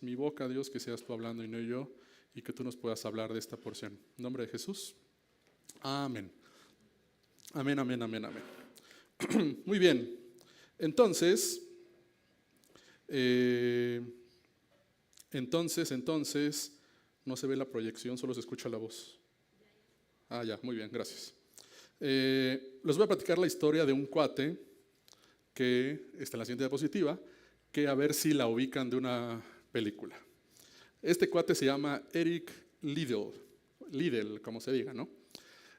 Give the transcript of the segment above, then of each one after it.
mi boca, Dios, que seas tú hablando y no yo, y que tú nos puedas hablar de esta porción. En nombre de Jesús. Amén. Amén, amén, amén, amén. Muy bien. Entonces, no se ve la proyección, solo se escucha la voz. Ah, ya, muy bien, gracias. Les voy a platicar la historia de un cuate que está en la siguiente diapositiva, que a ver si la ubican de una película. Este cuate se llama Eric Liddell, como se diga, ¿no?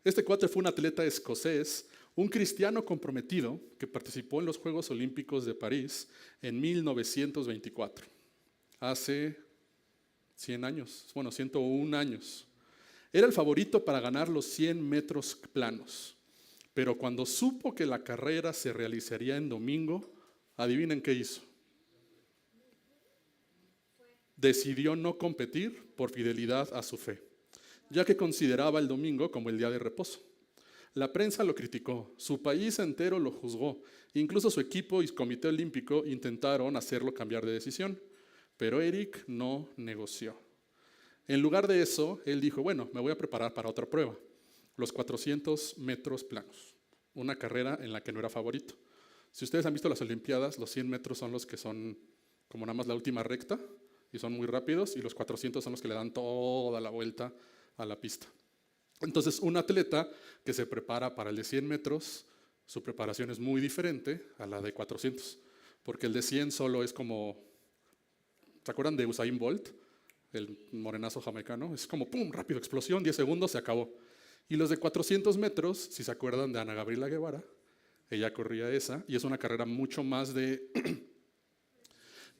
Este cuate fue un atleta escocés, un cristiano comprometido que participó en los Juegos Olímpicos de París en 1924, hace 100 años, bueno, 101 años. Era el favorito para ganar los 100 metros planos, pero cuando supo que la carrera se realizaría en domingo, adivinen qué hizo. Decidió no competir por fidelidad a su fe, ya que consideraba el domingo como el día de reposo. La prensa lo criticó, su país entero lo juzgó, incluso su equipo y comité olímpico intentaron hacerlo cambiar de decisión, pero Eric no negoció. En lugar de eso, él dijo, bueno, me voy a preparar para otra prueba, los 400 metros planos, una carrera en la que no era favorito. Si ustedes han visto las Olimpiadas, los 100 metros son los que son como nada más la última recta y son muy rápidos, y los 400 son los que le dan toda la vuelta a la pista. Entonces, un atleta que se prepara para el de 100 metros, su preparación es muy diferente a la de 400, porque el de 100 solo es como, ¿se acuerdan de Usain Bolt? El morenazo jamaicano, es como pum, rápido, explosión, 10 segundos, se acabó. Y los de 400 metros, si se acuerdan de Ana Gabriela Guevara, ella corría esa, y es una carrera mucho más de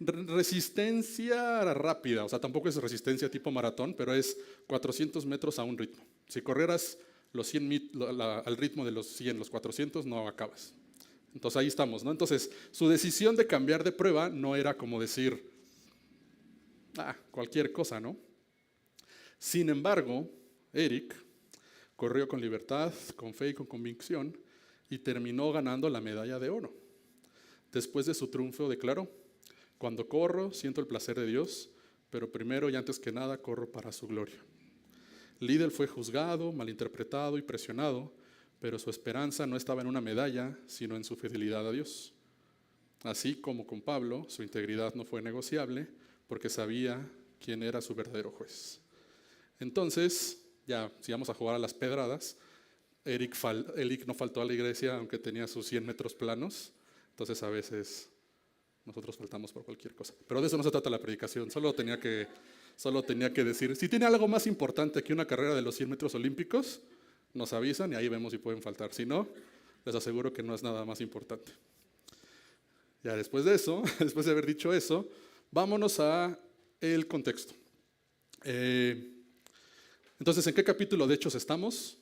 resistencia rápida, o sea, tampoco es resistencia tipo maratón, pero es 400 metros a un ritmo. Si corrieras los 100 al ritmo de los 100, los 400, no acabas. Entonces ahí estamos, ¿no? Entonces, su decisión de cambiar de prueba no era como decir, cualquier cosa, ¿no? Sin embargo, Eric corrió con libertad, con fe y con convicción y terminó ganando la medalla de oro. Después de su triunfo declaró, cuando corro siento el placer de Dios, pero primero y antes que nada corro para su gloria. Liddell fue juzgado, malinterpretado y presionado, pero su esperanza no estaba en una medalla, sino en su fidelidad a Dios. Así como con Pablo, su integridad no fue negociable, porque sabía quién era su verdadero juez. Entonces, ya, si vamos a jugar a las pedradas, Eric no faltó a la iglesia, aunque tenía sus 100 metros planos. Entonces, a veces nosotros faltamos por cualquier cosa. Pero de eso no se trata la predicación, solo tenía que decir, si tiene algo más importante que una carrera de los 100 metros olímpicos, nos avisan y ahí vemos si pueden faltar. Si no, les aseguro que no es nada más importante. Ya después de eso, después de haber dicho eso, vámonos a el contexto. Entonces, ¿en qué capítulo de Hechos estamos?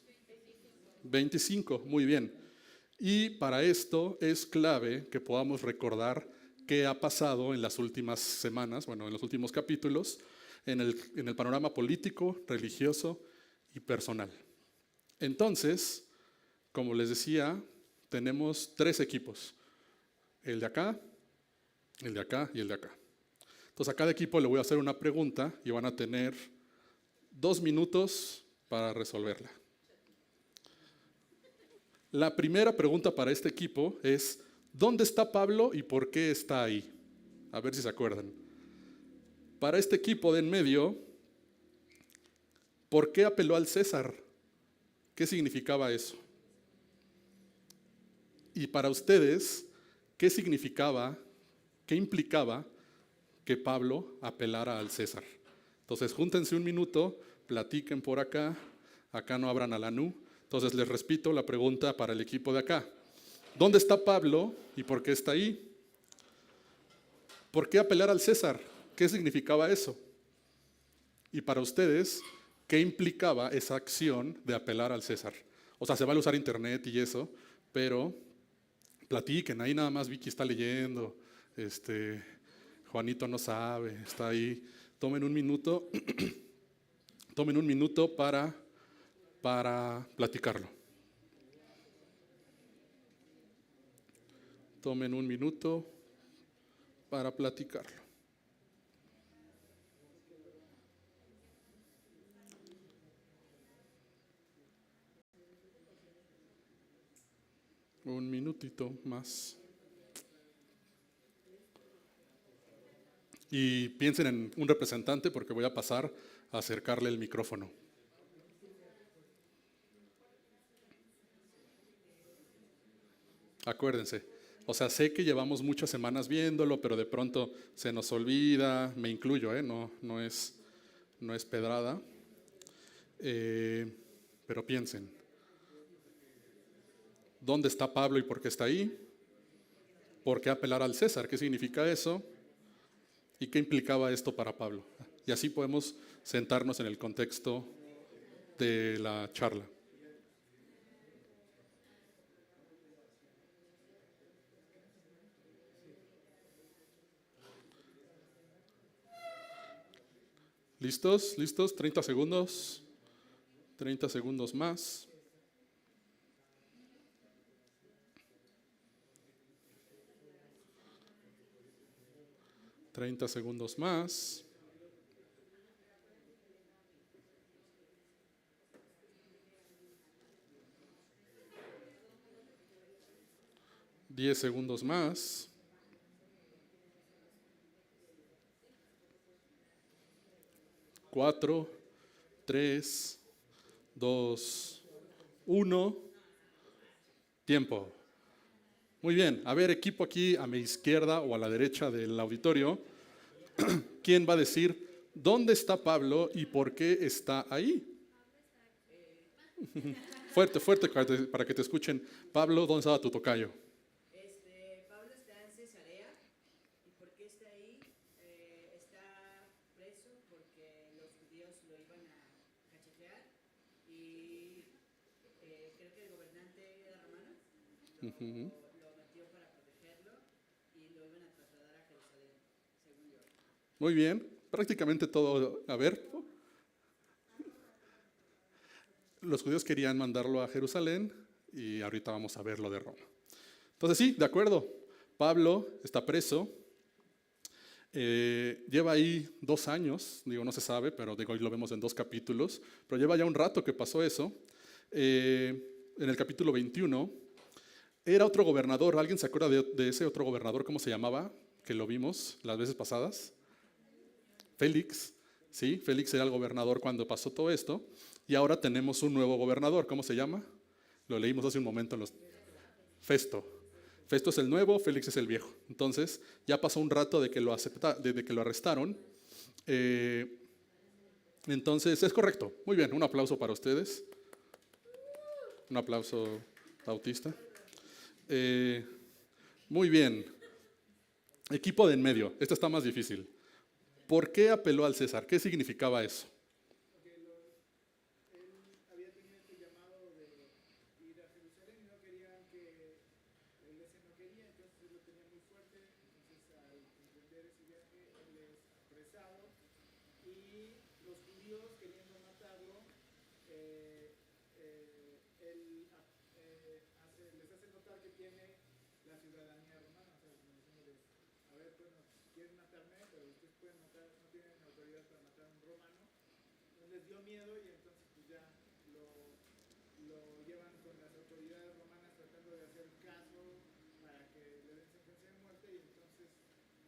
25, muy bien. Y para esto es clave que podamos recordar qué ha pasado en las últimas semanas, bueno, en los últimos capítulos, en el panorama político, religioso y personal. Entonces, como les decía, tenemos 3 equipos, el de acá, el de acá y el de acá. Entonces, a cada equipo le voy a hacer una pregunta y van a tener 2 minutos para resolverla. La primera pregunta para este equipo es, ¿dónde está Pablo y por qué está ahí? A ver si se acuerdan. Para este equipo de en medio, ¿por qué apeló al César? ¿Qué significaba eso? Y para ustedes, ¿qué significaba, qué implicaba que Pablo apelara al César? Entonces, júntense un minuto, platiquen por acá, acá no abran a la NU. Entonces, les repito la pregunta para el equipo de acá. ¿Dónde está Pablo y por qué está ahí? ¿Por qué apelar al César? ¿Qué significaba eso? Y para ustedes, ¿qué implicaba esa acción de apelar al César? O sea, se va a usar internet y eso, pero platiquen, ahí nada más Vicky está leyendo, Juanito no sabe, está ahí. Tomen un minuto para platicarlo. Tomen un minuto para platicarlo. un minutito más. Y piensen en un representante porque voy a pasar a acercarle el micrófono. Acuérdense, o sea, sé que llevamos muchas semanas viéndolo, pero de pronto se nos olvida, me incluyo, no es pedrada, pero piensen, ¿dónde está Pablo y por qué está ahí? ¿Por qué apelar al César? ¿Qué significa eso? ¿Y qué implicaba esto para Pablo? Y así podemos sentarnos en el contexto de la charla. ¿Listos? ¿Listos? 30 segundos. 30 segundos más. Treinta segundos más. Diez segundos más. 4, 3, 2, 1. Tiempo. Muy bien. A ver, equipo aquí a mi izquierda o a la derecha del auditorio. ¿Quién va a decir dónde está Pablo y por qué está ahí? Fuerte, fuerte para que te escuchen. Pablo, ¿dónde estaba tu tocayo? Pablo está en Cesarea. ¿Y por qué está ahí? Está preso porque los judíos lo iban a cachetear y creo que el gobernante era romano. Lo metió para protegerlo y lo iban a trasladar a Jerusalén, según yo. Muy bien, prácticamente todo. A ver, los judíos querían mandarlo a Jerusalén y ahorita vamos a ver lo de Roma. Entonces sí, de acuerdo, Pablo está preso, lleva ahí 2 años, digo no se sabe, pero digo, hoy lo vemos en 2 capítulos, pero lleva ya un rato que pasó eso. En el capítulo 21 era otro gobernador. ¿Alguien se acuerda de ese otro gobernador? ¿Cómo se llamaba? Que lo vimos las veces pasadas. Félix. Sí, Félix era el gobernador cuando pasó todo esto. Y ahora tenemos un nuevo gobernador. ¿Cómo se llama? Lo leímos hace un momento en los... Festo. Festo es el nuevo, Félix es el viejo. Entonces, ya pasó un rato de que lo arrestaron. Entonces, es correcto. Muy bien, un aplauso para ustedes. Un aplauso bautista. Muy bien. Equipo de en medio. Esta está más difícil. ¿Por qué apeló al César? ¿Qué significaba eso? Porque él había tenido este llamado de ir a Jerusalén y no querían que la iglesia no quería, entonces él lo tenía muy fuerte. Entonces, al emprender ese viaje, él es apresado y los judíos queriendo matarlo, él les hace notar que tiene la ciudadanía romana, o sea, diciéndoles, a ver, bueno, quieren matarme, pero ustedes pueden matar, no tienen autoridad para matar a un romano. Entonces les dio miedo y entonces pues ya lo llevan con las autoridades romanas tratando de hacer caso para que le den sentencia de muerte. Y entonces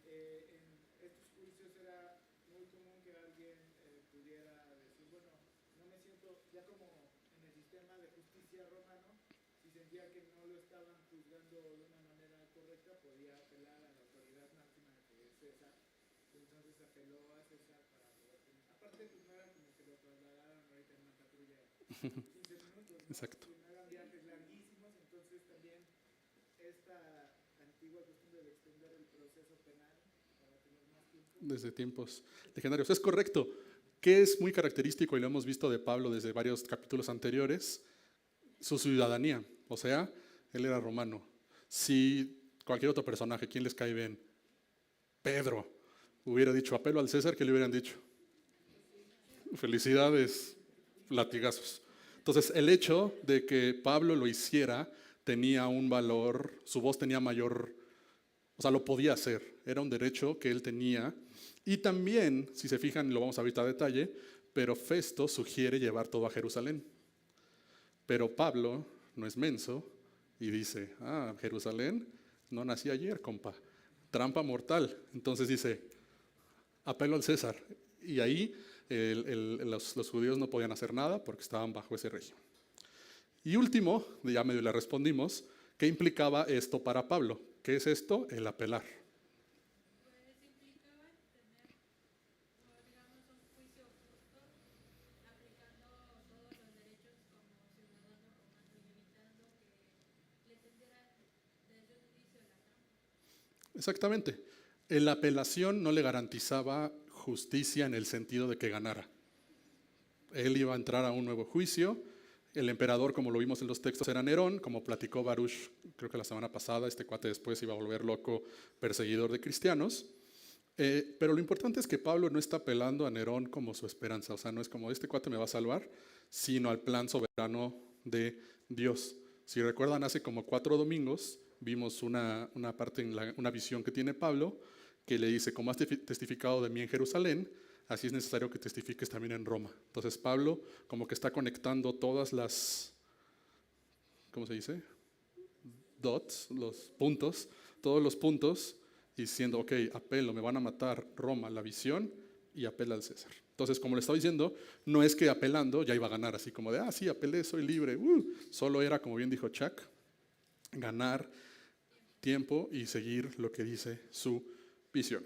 en estos juicios era muy común que alguien pudiera decir, bueno, no me siento, ya como en el sistema de justicia romano, si sentía que no lo estaban juzgando de una manera correcta, podía apelar a la autoridad máxima que es César. Entonces apeló a César para poder tener. Aparte, pues no era como que lo trasladaran ahorita en una patrulla de 15 minutos, ¿no? Exacto. No eran viajes larguísimos, entonces también esta antigua costumbre de extender el proceso penal para tener más tiempo. Desde tiempos legendarios. Es correcto. ¿Qué es muy característico y lo hemos visto de Pablo desde varios capítulos anteriores? Su ciudadanía. O sea, él era romano. Si cualquier otro personaje, ¿quién les cae bien? Pedro hubiera dicho apelo al César, ¿qué le hubieran dicho? Felicidades, latigazos. Entonces, el hecho de que Pablo lo hiciera tenía un valor, su voz tenía mayor, o sea, lo podía hacer, era un derecho que él tenía. Y también, si se fijan, lo vamos a ver a detalle, pero Festo sugiere llevar todo a Jerusalén. Pero Pablo no es menso y dice, Jerusalén no nací ayer, compa, trampa mortal. Entonces dice, apelo al César. Y ahí los judíos no podían hacer nada porque estaban bajo ese régimen. Y último, ya medio le respondimos, ¿qué implicaba esto para Pablo? ¿Qué es esto? El apelar. Pues implicaba tener, o digamos, un juicio justo, aplicando todos los derechos como ciudadano romano y evitando que le tendieran desde un inicio la trampa. Exactamente. La apelación no le garantizaba justicia en el sentido de que ganara. Él iba a entrar a un nuevo juicio. El emperador, como lo vimos en los textos, era Nerón, como platicó Baruch, creo que la semana pasada, este cuate después iba a volver loco, perseguidor de cristianos. Pero lo importante es que Pablo no está apelando a Nerón como su esperanza, o sea, no es como este cuate me va a salvar, sino al plan soberano de Dios. Si recuerdan, hace como 4 domingos vimos una parte una visión que tiene Pablo, que le dice, como has testificado de mí en Jerusalén, así es necesario que testifiques también en Roma. Entonces Pablo como que está conectando todas las, ¿cómo se dice? Dots, todos los puntos, diciendo, ok, apelo, me van a matar Roma, la visión, y apela al César. Entonces, como le estaba diciendo, no es que apelando ya iba a ganar, así como de, sí, apelé, soy libre. Solo era, como bien dijo Chuck, ganar tiempo y seguir lo que dice su visión.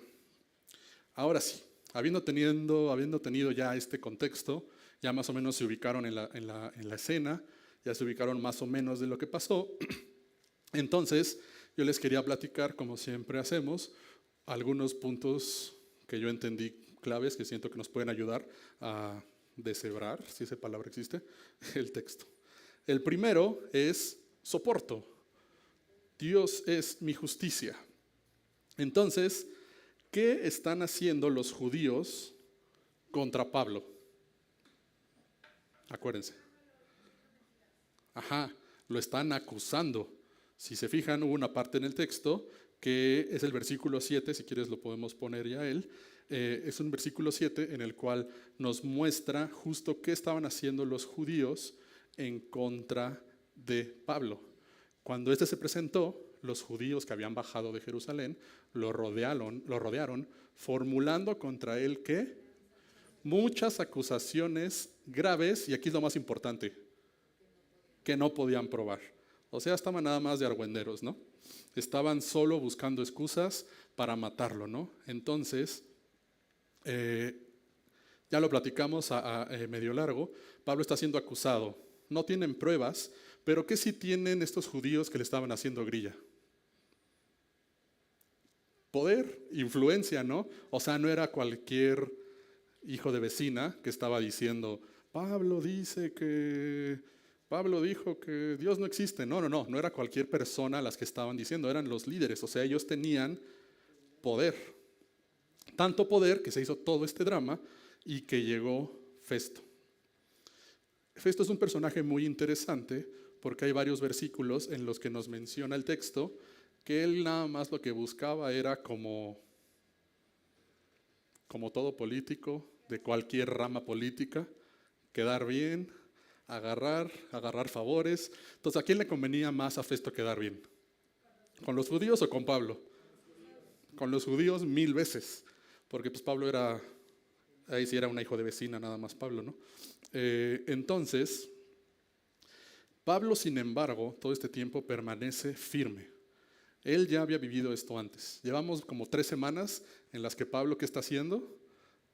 Ahora sí. Habiendo tenido ya este contexto, ya más o menos se ubicaron en la escena, ya se ubicaron más o menos de lo que pasó. Entonces, yo les quería platicar, como siempre hacemos, algunos puntos que yo entendí claves, que siento que nos pueden ayudar a deshebrar, si esa palabra existe, el texto. El primero es soporto. Dios es mi justicia. Entonces, ¿qué están haciendo los judíos contra Pablo? Acuérdense. Lo están acusando. Si se fijan, hubo una parte en el texto que es el versículo 7, si quieres lo podemos poner ya él. Es un versículo 7 en el cual nos muestra justo qué estaban haciendo los judíos en contra de Pablo. Cuando este se presentó, los judíos que habían bajado de Jerusalén lo rodearon, formulando contra él ¿qué? Muchas acusaciones graves, y aquí es lo más importante, que no podían probar. O sea, estaban nada más de argüenderos, ¿no? Estaban solo buscando excusas para matarlo, ¿no? Entonces, ya lo platicamos a medio largo, Pablo está siendo acusado. No tienen pruebas, pero ¿qué sí tienen estos judíos que le estaban haciendo grilla? Poder, influencia, ¿no? O sea, no era cualquier hijo de vecina que estaba diciendo, Pablo dijo que Dios no existe. No era cualquier persona las que estaban diciendo, eran los líderes, o sea, ellos tenían poder. Tanto poder que se hizo todo este drama y que llegó Festo. Festo es un personaje muy interesante porque hay varios versículos en los que nos menciona el texto que él nada más lo que buscaba era como todo político de cualquier rama política, quedar bien, agarrar favores. Entonces, ¿a quién le convenía más a Festo quedar bien? ¿Con los judíos o con Pablo? Con los judíos 1000 veces, porque pues Pablo ahí sí era una hijo de vecina nada más Pablo, ¿no? Entonces, Pablo, sin embargo, todo este tiempo permanece firme. Él ya había vivido esto antes. Llevamos como 3 semanas en las que Pablo, ¿qué está haciendo?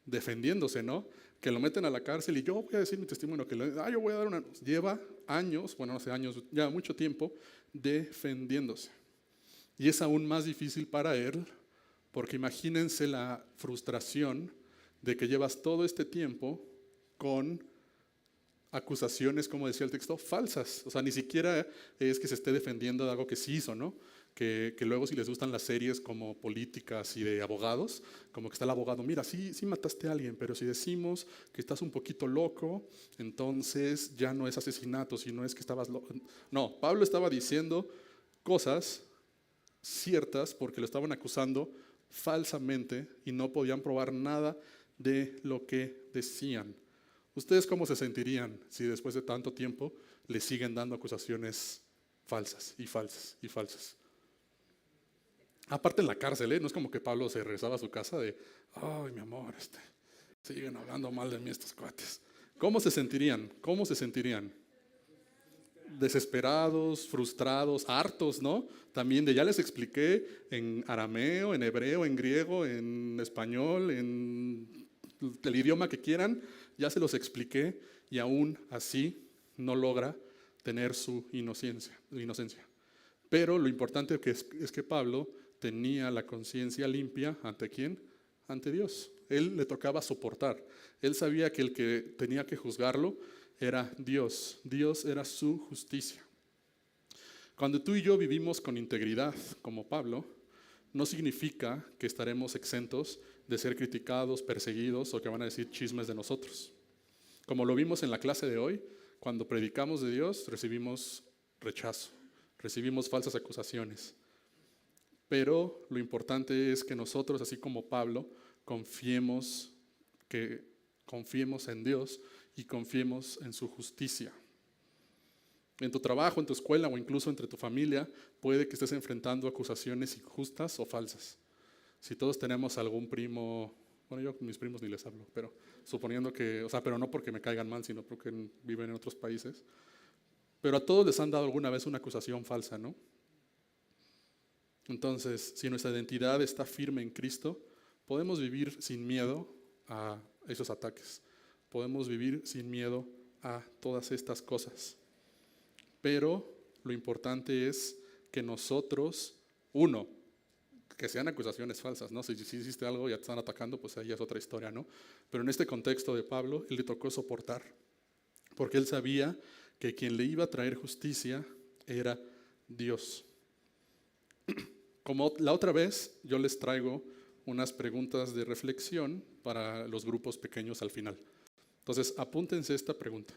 Defendiéndose, ¿no? Que lo meten a la cárcel y yo voy a decir mi testimonio, yo voy a dar Lleva años, bueno, no sé, años, ya mucho tiempo, defendiéndose. Y es aún más difícil para él, porque imagínense la frustración de que llevas todo este tiempo con acusaciones, como decía el texto, falsas. O sea, ni siquiera es que se esté defendiendo de algo que sí hizo, ¿no? Que luego si les gustan las series como políticas y de abogados, como que está el abogado, mira, sí mataste a alguien, pero si decimos que estás un poquito loco, entonces ya no es asesinato, sino es que estabas loco. No, Pablo estaba diciendo cosas ciertas porque lo estaban acusando falsamente y no podían probar nada de lo que decían. ¿Ustedes cómo se sentirían si después de tanto tiempo le siguen dando acusaciones falsas y falsas y falsas. Aparte en la cárcel, no es como que Pablo se regresaba a su casa de, ay, mi amor, siguen hablando mal de mí estos cuates. ¿Cómo se sentirían? ¿Cómo se sentirían? Desesperados, frustrados, hartos, ¿no? También ya les expliqué en arameo, en hebreo, en griego, en español, en el idioma que quieran, ya se los expliqué y aún así no logra tener su inocencia. Pero lo importante es que Pablo tenía la conciencia limpia. ¿Ante quién? Ante Dios. Él le tocaba soportar. Él sabía que el que tenía que juzgarlo era Dios. Dios era su justicia. Cuando tú y yo vivimos con integridad, como Pablo, no significa que estaremos exentos de ser criticados, perseguidos o que van a decir chismes de nosotros. Como lo vimos en la clase de hoy, cuando predicamos de Dios recibimos rechazo, recibimos falsas acusaciones. Pero lo importante es que nosotros, así como Pablo, confiemos en Dios y confiemos en su justicia. En tu trabajo, en tu escuela o incluso entre tu familia, puede que estés enfrentando acusaciones injustas o falsas. Si todos tenemos algún primo, bueno, yo con mis primos ni les hablo, pero suponiendo que, pero no porque me caigan mal, sino porque viven en otros países. Pero a todos les han dado alguna vez una acusación falsa, ¿no? Entonces, si nuestra identidad está firme en Cristo, podemos vivir sin miedo a esos ataques. Podemos vivir sin miedo a todas estas cosas. Pero lo importante es que nosotros, que sean acusaciones falsas, ¿no? Si hiciste algo y ya te están atacando, pues ahí es otra historia, ¿no? Pero en este contexto de Pablo, él le tocó soportar, porque él sabía que quien le iba a traer justicia era Dios. Como la otra vez, yo les traigo unas preguntas de reflexión para los grupos pequeños al final. Entonces, apúntense esta pregunta.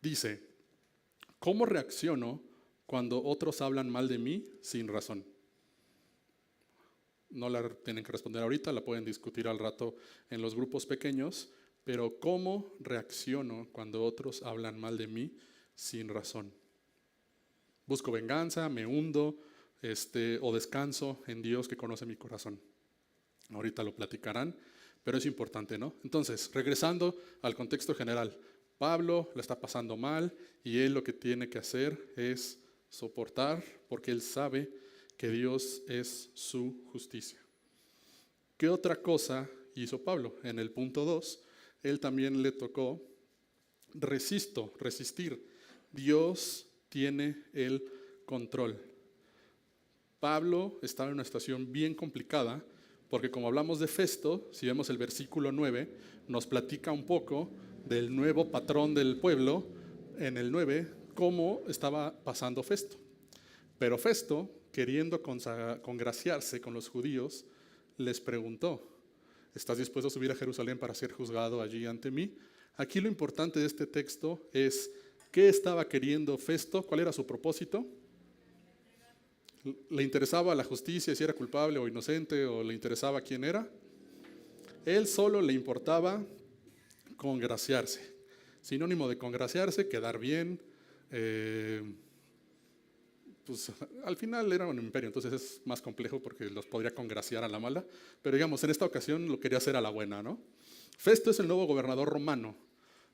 Dice, ¿cómo reacciono cuando otros hablan mal de mí sin razón? No la tienen que responder ahorita, la pueden discutir al rato en los grupos pequeños, pero ¿cómo reacciono cuando otros hablan mal de mí sin razón? ¿Busco venganza, me hundo, o descanso en Dios que conoce mi corazón? Ahorita lo platicarán, pero es importante, ¿no? Entonces, regresando al contexto general, Pablo la está pasando mal y él lo que tiene que hacer es soportar porque él sabe que Dios es su justicia. ¿Qué otra cosa hizo Pablo? En el punto 2, él también le tocó resistir. Dios tiene el control. Pablo estaba en una situación bien complicada porque como hablamos de Festo, si vemos el versículo 9, nos platica un poco del nuevo patrón del pueblo, en el 9, cómo estaba pasando Festo. Pero Festo, queriendo congraciarse con los judíos, les preguntó, ¿estás dispuesto a subir a Jerusalén para ser juzgado allí ante mí? Aquí lo importante de este texto es, ¿qué estaba queriendo Festo? ¿Cuál era su propósito? ¿Le interesaba la justicia, si era culpable o inocente, o le interesaba quién era? Él solo le importaba congraciarse. Sinónimo de congraciarse, quedar bien. Pues al final era un imperio, entonces es más complejo porque los podría congraciar a la mala. Pero digamos, en esta ocasión lo quería hacer a la buena, ¿no? Festo es el nuevo gobernador romano.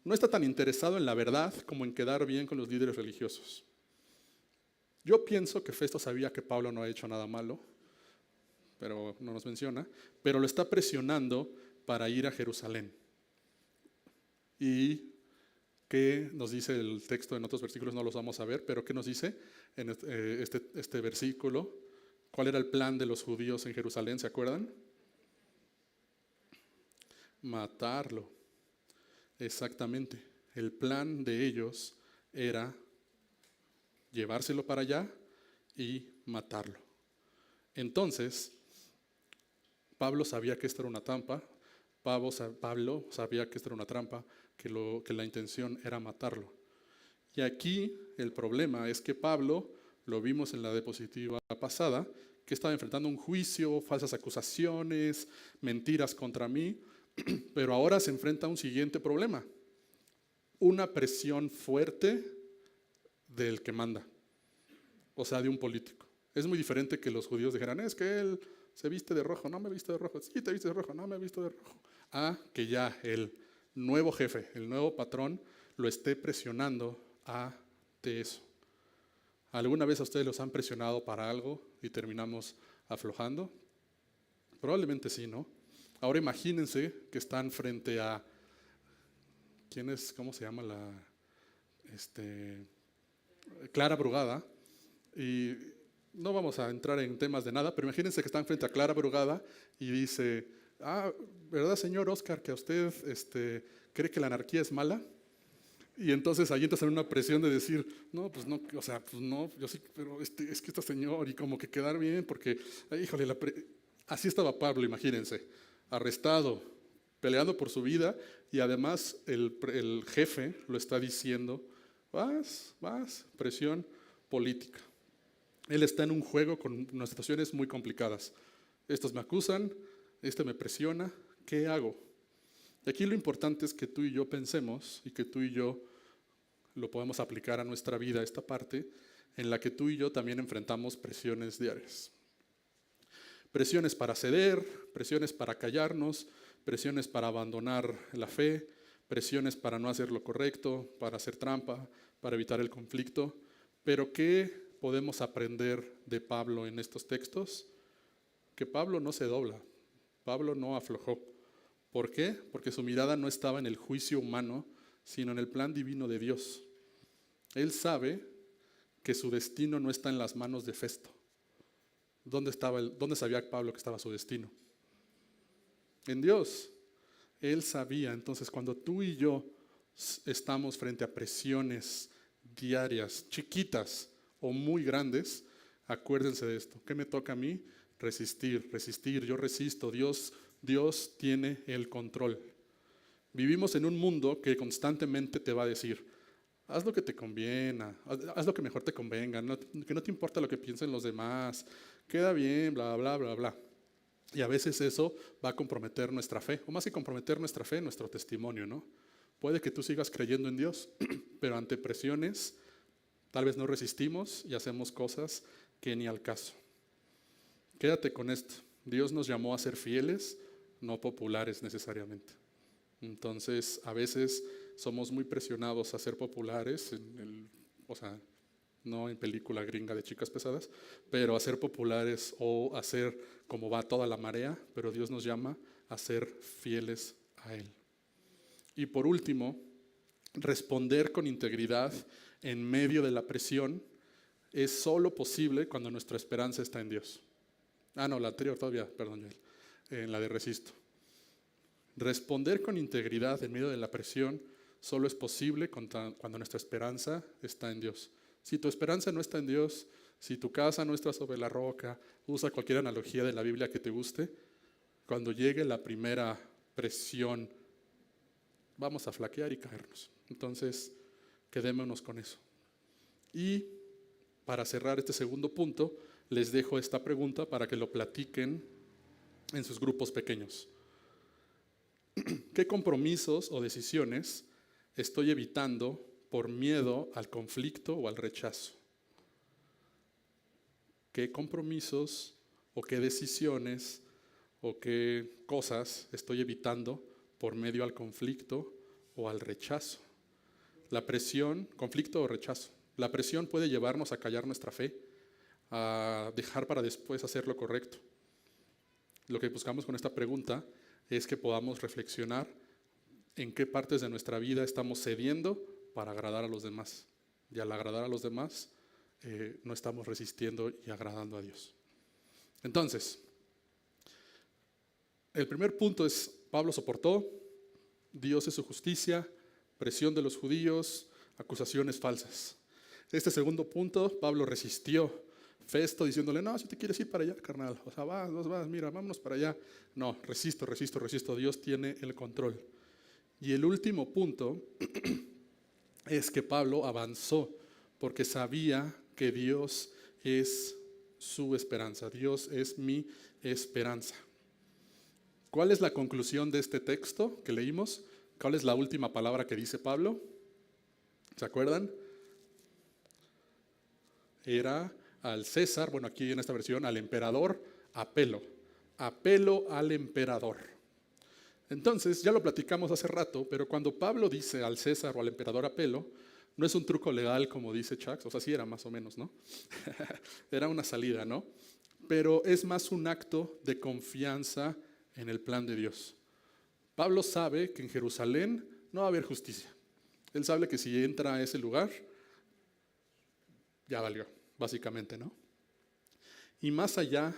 No está tan interesado en la verdad como en quedar bien con los líderes religiosos. Yo pienso que Festo sabía que Pablo no ha hecho nada malo, pero no nos menciona, pero lo está presionando para ir a Jerusalén. ¿Y qué nos dice el texto? En otros versículos no los vamos a ver, pero ¿qué nos dice en este versículo? ¿Cuál era el plan de los judíos en Jerusalén? ¿Se acuerdan? Matarlo. Exactamente. El plan de ellos era llevárselo para allá y matarlo. Entonces, Pablo sabía que esto era una trampa. Pablo sabía que esto era una trampa, que la intención era matarlo. Y aquí el problema es que Pablo, lo vimos en la diapositiva pasada, que estaba enfrentando un juicio, falsas acusaciones, mentiras contra mí, pero ahora se enfrenta a un siguiente problema, una presión fuerte del que manda. o sea, de un político. Es muy diferente que los judíos dijeran, es que él se viste de rojo, no me he visto de rojo, sí te viste de rojo, no me he visto de rojo. A que ya el nuevo jefe, el nuevo patrón, lo esté presionando a de eso. ¿Alguna vez a ustedes los han presionado para algo y terminamos aflojando? Probablemente sí, ¿no? Ahora imagínense que están frente a, ¿quién es? ¿Cómo se llama la? Clara Brugada. Y no vamos a entrar en temas de nada, pero imagínense que están frente a Clara Brugada y dice, ¿verdad, señor Oscar, que a usted cree que la anarquía es mala? Y entonces ahí entras en una presión de decir, no, pues no, o sea, pues no, yo sí, pero es que este señor, y como que quedar bien, porque, híjole, así estaba Pablo, imagínense, arrestado, peleando por su vida, y además el jefe lo está diciendo, vas, presión política. Él está en un juego con unas situaciones muy complicadas. Estos me acusan, me presiona, ¿qué hago? Y aquí lo importante es que tú y yo pensemos y que tú y yo lo podemos aplicar a nuestra vida, esta parte en la que tú y yo también enfrentamos presiones diarias. Presiones para ceder, presiones para callarnos, presiones para abandonar la fe, presiones para no hacer lo correcto, para hacer trampa, para evitar el conflicto. Pero ¿qué podemos aprender de Pablo en estos textos? Que Pablo no se dobla, Pablo no aflojó. ¿Por qué? Porque su mirada no estaba en el juicio humano, sino en el plan divino de Dios. Él sabe que su destino no está en las manos de Festo. ¿Dónde sabía Pablo que estaba su destino? En Dios. Él sabía. Entonces, cuando tú y yo estamos frente a presiones diarias, chiquitas o muy grandes, acuérdense de esto. ¿Qué me toca a mí? Resistir. Yo resisto. Dios tiene el control. Vivimos en un mundo que constantemente te va a decir, haz lo que te conviene, haz lo que mejor te convenga, que no te importa lo que piensen los demás, queda bien, bla, bla, bla, bla. Y a veces eso va a comprometer nuestra fe, o más que comprometer nuestra fe, nuestro testimonio, ¿no? Puede que tú sigas creyendo en Dios, pero ante presiones tal vez no resistimos y hacemos cosas que ni al caso. Quédate con esto. Dios nos llamó a ser fieles, no populares necesariamente. Entonces, a veces somos muy presionados a ser populares, no en película gringa de chicas pesadas, pero a ser populares o a ser como va toda la marea, pero Dios nos llama a ser fieles a Él. Y por último, responder con integridad en medio de la presión es solo posible cuando nuestra esperanza está en Dios. La anterior todavía, perdón, Joel, en la de resisto. Responder con integridad en medio de la presión solo es posible cuando nuestra esperanza está en Dios. Si tu esperanza no está en Dios, si tu casa no está sobre la roca, usa cualquier analogía de la Biblia que te guste, cuando llegue la primera presión, vamos a flaquear y caernos. Entonces, quedémonos con eso. Y para cerrar este segundo punto, les dejo esta pregunta para que lo platiquen en sus grupos pequeños. ¿Qué compromisos o decisiones estoy evitando por miedo al conflicto o al rechazo? ¿Qué compromisos o qué decisiones o qué cosas estoy evitando por medio al conflicto o al rechazo? La presión, conflicto o rechazo. La presión puede llevarnos a callar nuestra fe, a dejar para después hacer lo correcto. Lo que buscamos con esta pregunta es que podamos reflexionar en qué partes de nuestra vida estamos cediendo para agradar a los demás. Y al agradar a los demás, no estamos resistiendo y agradando a Dios. Entonces, el primer punto es, Pablo soportó, Dios es su justicia, presión de los judíos, acusaciones falsas. Este segundo punto, Pablo resistió. Festo diciéndole, no, si te quieres ir para allá, carnal, o sea, vas, mira, vámonos para allá. No, resisto, Dios tiene el control. Y el último punto es que Pablo avanzó porque sabía que Dios es su esperanza, Dios es mi esperanza. ¿Cuál es la conclusión de este texto que leímos? ¿Cuál es la última palabra que dice Pablo? ¿Se acuerdan? Era al César, bueno, aquí en esta versión, al emperador, apelo. Apelo al emperador. Entonces, ya lo platicamos hace rato, pero cuando Pablo dice al César o al emperador apelo, no es un truco legal como dice Chuck, o sea, sí era más o menos, ¿no? Era una salida, ¿no? Pero es más un acto de confianza en el plan de Dios. Pablo sabe que en Jerusalén no va a haber justicia. Él sabe que si entra a ese lugar, ya valió, básicamente, ¿no? Y más allá,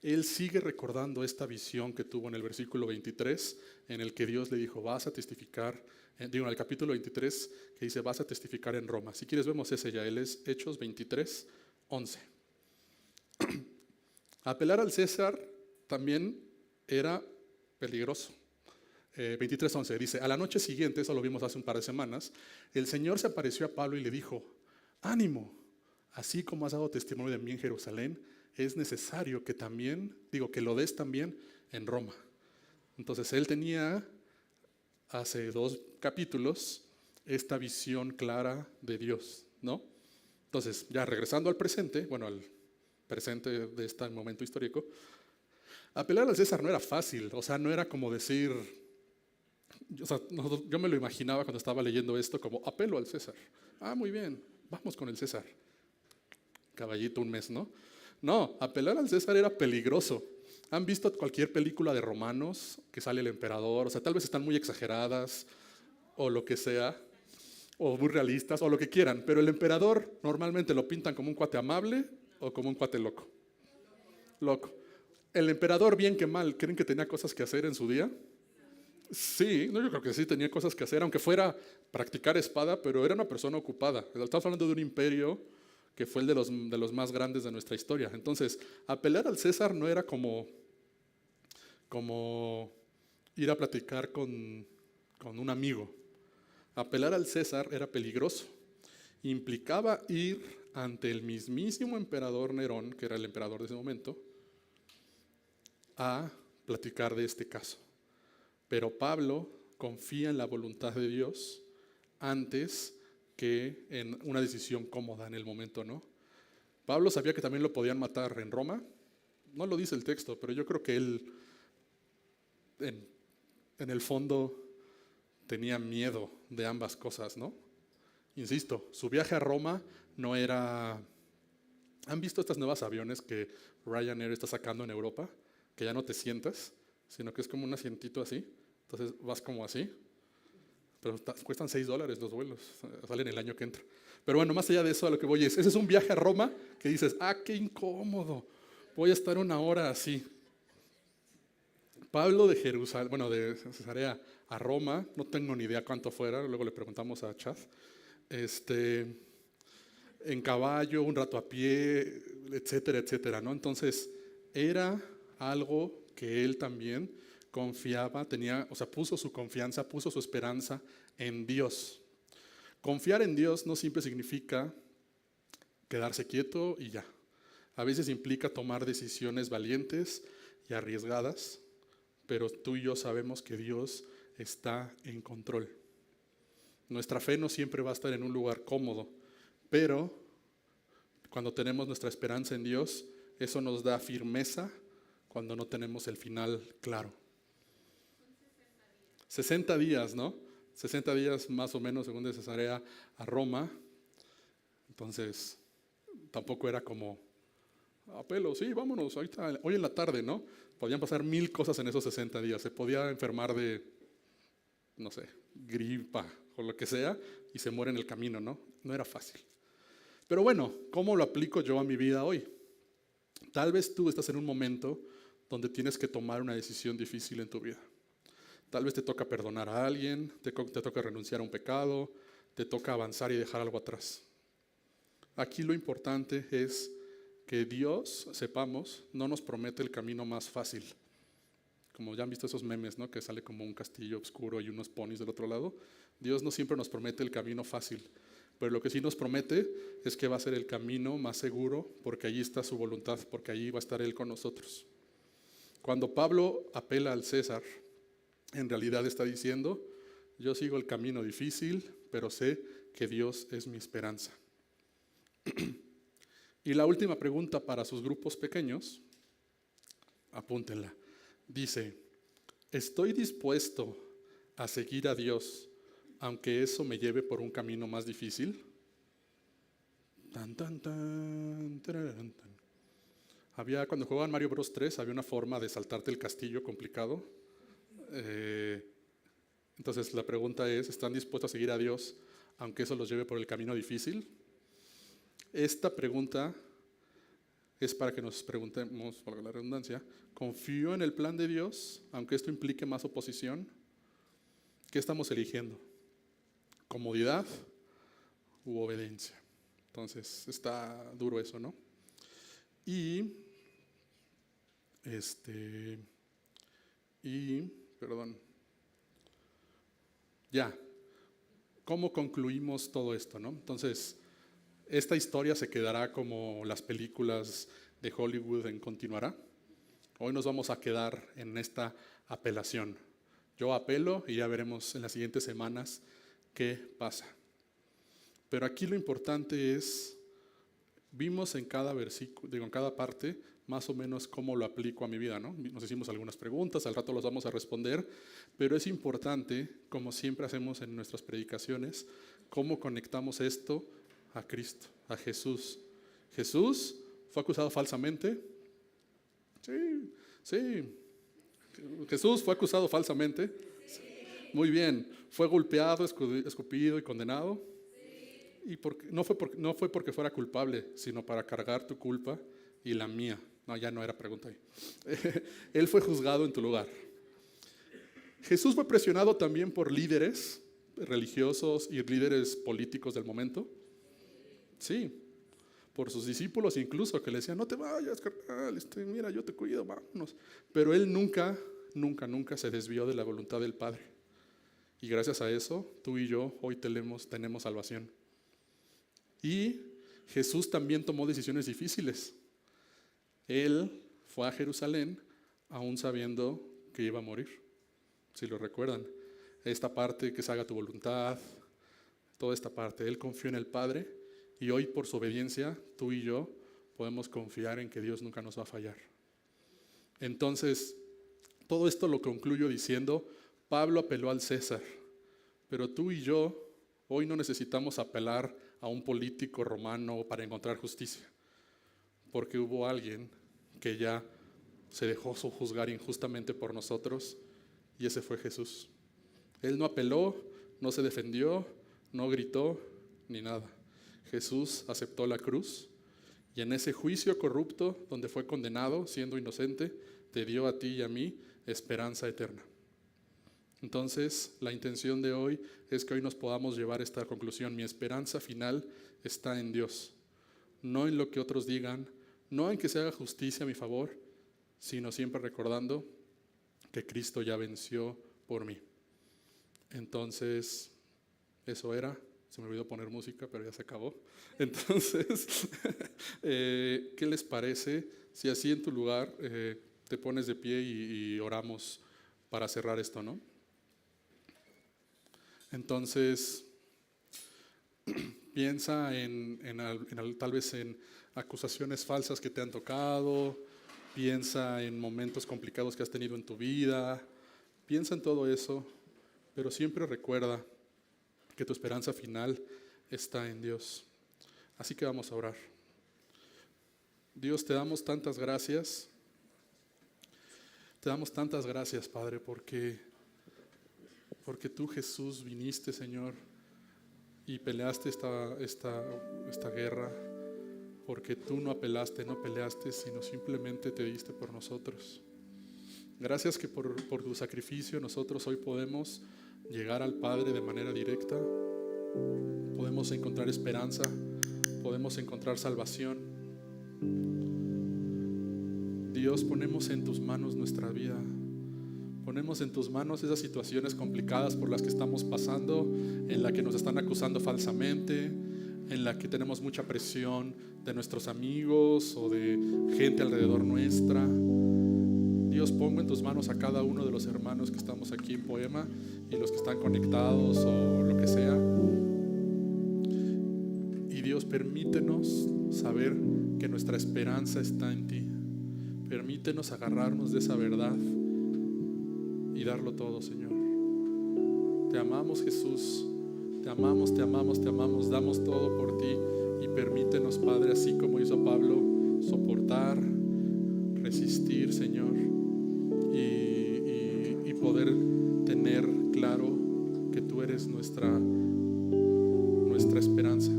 él sigue recordando esta visión que tuvo en el versículo 23, en el que Dios le dijo, vas a testificar, digo, en el capítulo 23, que dice, vas a testificar en Roma. Si quieres vemos ese ya, él es Hechos 23, 11. Apelar al César también era peligroso. 23:11 dice, a la noche siguiente, eso lo vimos hace un par de semanas, el Señor se apareció a Pablo y le dijo, ánimo, así como has dado testimonio de mí en Jerusalén, es necesario que también, que lo des también en Roma. Entonces él tenía, hace 2 capítulos, esta visión clara de Dios, ¿no? Entonces, ya regresando al presente, bueno, al presente de este momento histórico, apelar al César no era fácil, o sea, no era como decir, yo me lo imaginaba cuando estaba leyendo esto como apelo al César. Ah, muy bien, vamos con el César. Caballito un mes, ¿no? No, apelar al César era peligroso. ¿Han visto cualquier película de romanos que sale el emperador? O sea, tal vez están muy exageradas o lo que sea, o muy realistas o lo que quieran, pero el emperador normalmente lo pintan como un cuate amable o como un cuate loco. Loco. El emperador, bien que mal, ¿creen que tenía cosas que hacer en su día? Sí, no, yo creo que sí tenía cosas que hacer, aunque fuera practicar espada, pero era una persona ocupada. Estamos hablando de un imperio que fue el de los más grandes de nuestra historia. Entonces, apelar al César no era como ir a platicar con un amigo. Apelar al César era peligroso. Implicaba ir ante el mismísimo emperador Nerón, que era el emperador de ese momento, a platicar de este caso. Pero Pablo confía en la voluntad de Dios antes que en una decisión cómoda en el momento, ¿no? Pablo sabía que también lo podían matar en Roma. No lo dice el texto, pero yo creo que él en el fondo tenía miedo de ambas cosas, ¿no? Insisto, su viaje a Roma no era... ¿Han visto estas nuevas aviones que Ryanair está sacando en Europa? Que ya no te sientas, sino que es como un asientito así. Entonces vas como así. Pero cuestan $6 los vuelos, salen el año que entra. Pero bueno, más allá de eso, a lo que voy es, ese es un viaje a Roma que dices, qué incómodo, voy a estar 1 hora así. Pablo de Jerusalén, bueno, de Cesarea a Roma, no tengo ni idea cuánto fuera, luego le preguntamos a Chaz, en caballo, un rato a pie, etcétera, etcétera, ¿no? Entonces, era algo que él también confiaba, puso su confianza, puso su esperanza en Dios. Confiar en Dios no siempre significa quedarse quieto y ya. A veces implica tomar decisiones valientes y arriesgadas, pero tú y yo sabemos que Dios está en control. Nuestra fe no siempre va a estar en un lugar cómodo, pero cuando tenemos nuestra esperanza en Dios, eso nos da firmeza cuando no tenemos el final claro. 60 días, ¿no? 60 días más o menos según de Cesarea a Roma. Entonces, tampoco era como, apelo, sí, vámonos, ahorita, hoy en la tarde, ¿no? Podían pasar 1000 cosas en esos 60 días. Se podía enfermar de, no sé, gripa o lo que sea y se muere en el camino, ¿no? No era fácil. Pero bueno, ¿cómo lo aplico yo a mi vida hoy? Tal vez tú estás en un momento donde tienes que tomar una decisión difícil en tu vida. Tal vez te toca perdonar a alguien, te toca renunciar a un pecado, te toca avanzar y dejar algo atrás. Aquí lo importante es que Dios, sepamos, no nos promete el camino más fácil. Como ya han visto esos memes, ¿no? Que sale como un castillo oscuro y unos ponis del otro lado. Dios no siempre nos promete el camino fácil, pero lo que sí nos promete es que va a ser el camino más seguro, porque allí está su voluntad, porque allí va a estar Él con nosotros. Cuando Pablo apela al César, en realidad está diciendo, yo sigo el camino difícil, pero sé que Dios es mi esperanza. Y la última pregunta para sus grupos pequeños, apúntenla. Dice, ¿estoy dispuesto a seguir a Dios aunque eso me lleve por un camino más difícil? Tan, tan, tan, tararán, tan. Cuando jugaban Mario Bros 3 había una forma de saltarte el castillo complicado. Entonces la pregunta es, ¿están dispuestos a seguir a Dios aunque eso los lleve por el camino difícil? Esta pregunta es para que nos preguntemos, valga la redundancia, ¿confío en el plan de Dios aunque esto implique más oposición? ¿Qué estamos eligiendo? ¿Comodidad u obediencia? Entonces está duro eso, ¿no? ¿Cómo concluimos todo esto, no? Entonces, esta historia se quedará como las películas de Hollywood en continuará. Hoy nos vamos a quedar en esta apelación. Yo apelo y ya veremos en las siguientes semanas qué pasa. Pero aquí lo importante es, vimos en cada versículo, en cada parte, más o menos cómo lo aplico a mi vida, ¿no? Nos hicimos algunas preguntas, al rato las vamos a responder, pero es importante, como siempre hacemos en nuestras predicaciones, cómo conectamos esto a Cristo, a Jesús. ¿Jesús fue acusado falsamente? Sí. ¿Jesús fue acusado falsamente? Sí. Muy bien. ¿Fue golpeado, escupido y condenado? Sí. Y no fue porque fuera culpable, sino para cargar tu culpa y la mía. No, ya no era pregunta ahí. Él fue juzgado en tu lugar. Jesús fue presionado también por líderes religiosos y líderes políticos del momento. Sí, por sus discípulos incluso, que le decían, no te vayas, carnal, mira, yo te cuido, vámonos. Pero él nunca se desvió de la voluntad del Padre. Y gracias a eso, tú y yo hoy tenemos salvación. Y Jesús también tomó decisiones difíciles. Él fue a Jerusalén aún sabiendo que iba a morir, si lo recuerdan. Esta parte, que se haga tu voluntad, toda esta parte. Él confió en el Padre y hoy por su obediencia, tú y yo podemos confiar en que Dios nunca nos va a fallar. Entonces, todo esto lo concluyo diciendo, Pablo apeló al César, pero tú y yo hoy no necesitamos apelar a un político romano para encontrar justicia. Porque hubo alguien que ya se dejó juzgar injustamente por nosotros y ese fue Jesús. Él no apeló, no se defendió, no gritó, ni nada. Jesús aceptó la cruz y en ese juicio corrupto donde fue condenado siendo inocente, te dio a ti y a mí esperanza eterna. Entonces, la intención de hoy es que hoy nos podamos llevar esta conclusión. Mi esperanza final está en Dios, no en lo que otros digan, no en que se haga justicia a mi favor, sino siempre recordando que Cristo ya venció por mí. Entonces, eso era. Se me olvidó poner música, pero ya se acabó. Entonces, ¿qué les parece si así en tu lugar te pones de pie y oramos para cerrar esto, ¿no? Entonces, piensa tal vez en acusaciones falsas que te han tocado, piensa en momentos complicados que has tenido en tu vida, piensa en todo eso, pero siempre recuerda que tu esperanza final está en Dios. Así que vamos a orar. Dios, te damos tantas gracias. Te damos tantas gracias, Padre, porque tú, Jesús, viniste, Señor, y peleaste esta guerra, porque tú no apelaste, no peleaste, sino simplemente te diste por nosotros. Gracias que por tu sacrificio nosotros hoy podemos llegar al Padre de manera directa, podemos encontrar esperanza, podemos encontrar salvación. Dios, ponemos en tus manos nuestra vida, ponemos en tus manos esas situaciones complicadas por las que estamos pasando, en la que nos están acusando falsamente, en la que tenemos mucha presión de nuestros amigos o de gente alrededor nuestra. Dios, pongo en tus manos a cada uno de los hermanos que estamos aquí en Poema y los que están conectados o lo que sea. Y Dios, permítenos saber que nuestra esperanza está en ti. Permítenos agarrarnos de esa verdad y darlo todo, Señor. Te amamos, Jesús. Te amamos, te amamos, te amamos. Damos todo por ti y permítenos, Padre, así como hizo Pablo, soportar, resistir, Señor, y poder tener claro que tú eres nuestra esperanza.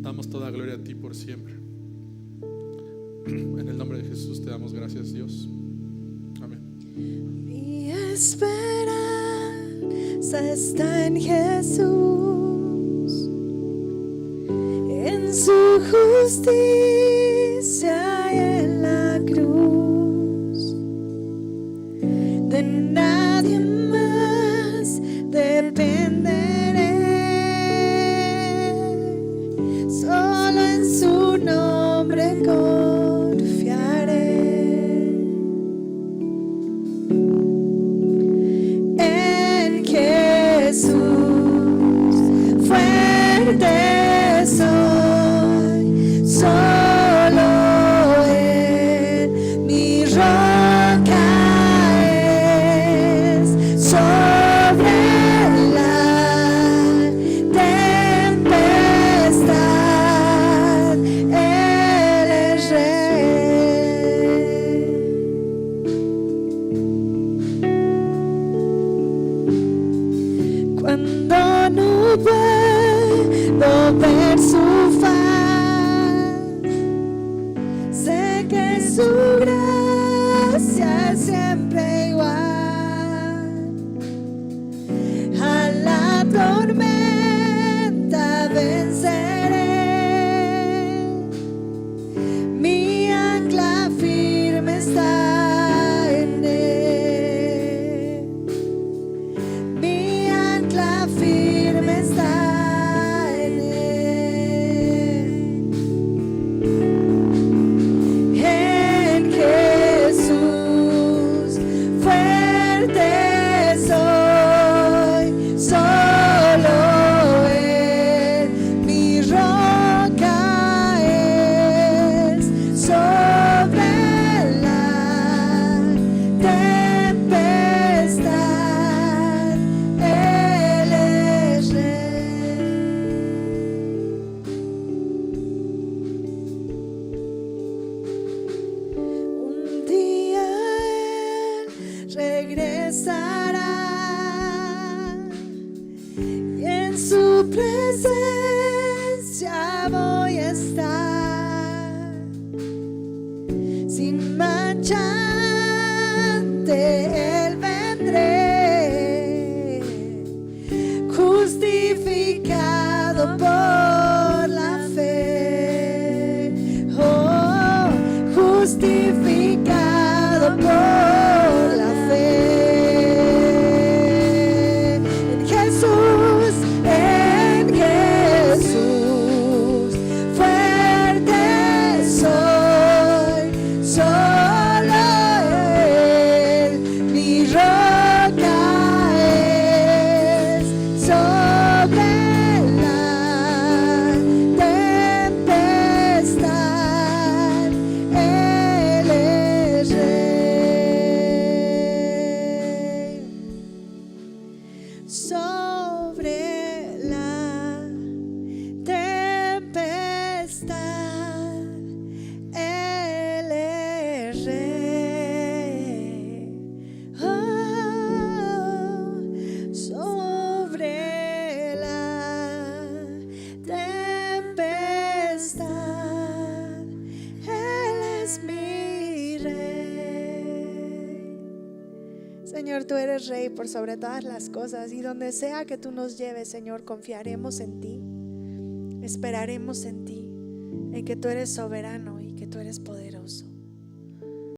Damos toda gloria a ti por siempre. En el nombre de Jesús te damos gracias, Dios. Amén. Mi esperanza está en Jesús, en su justicia y en la cruz. De nadie más dependeré, solo en su nombre confiaré. En Jesús fuerte soy, solo Él mi roca es. Sobre la tempestad Él es rey. Cuando no puedo ver su faz, sé que su gracia es siempre igual. A la tormenta venceré, mi ancla firme está en Él. Mi ancla firme está en Él. En Jesús fuerte soy, solo Él mi roca es. Sobre la tempestad Él es rey. Un día Él regresará y en su presencia voy a estar, sin mancha ante Él vendré, justificado por la fe. Oh, justificado por la fe. En Jesús fuerte soy, solo Él mi roca es. Sobre la tempestad Él es rey. Sobre la tempestad Él es rey. Oh, sobre la tempestad Él es mi rey. Señor, tú eres rey por sobre todas las cosas, y donde sea que tú nos lleves, Señor, confiaremos en ti, esperaremos en ti, en que tú eres soberano y que tú eres poderoso.